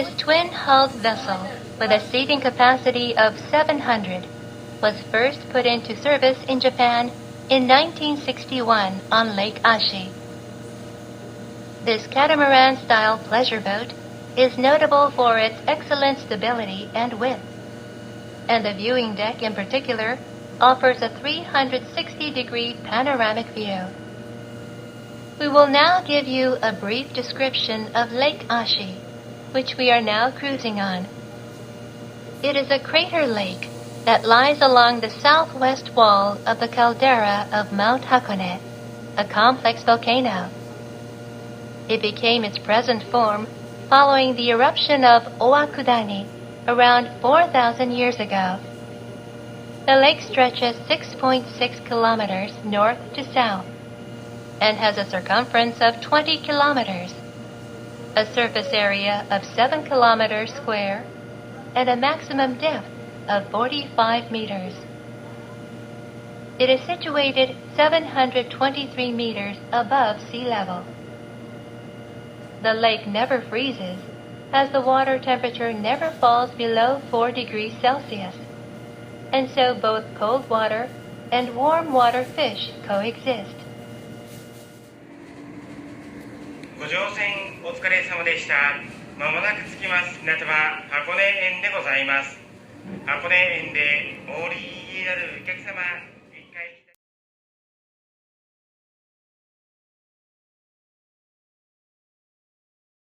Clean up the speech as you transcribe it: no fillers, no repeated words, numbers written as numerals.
This twin-hulled vessel, with a seating capacity of 700, was first put into service in Japan in 1961 on Lake Ashi. This catamaran-style pleasure boat is notable for its excellent stability and width, and the viewing deck in particular offers a 360-degree panoramic view. We will now give you a brief description of Lake Ashi, which we are now cruising on. It is a crater lake that lies along the southwest wall of the caldera of Mount Hakone, a complex volcano. It became its present form following the eruption of Owakudani around 4,000 years ago. The lake stretches 6.6 kilometers north to south and has a circumference of 20 kilometers, a surface area of 7 kilometers square, and a maximum depth of 45 meters. It is situated 723 meters above sea level. The lake never freezes, as the water temperature never falls below 4 degrees Celsius, and so both cold water and warm water fish coexist. ご乗船お疲れ様でした。まもなく着きます港は箱根園でございます。箱根園でお降りになるお客様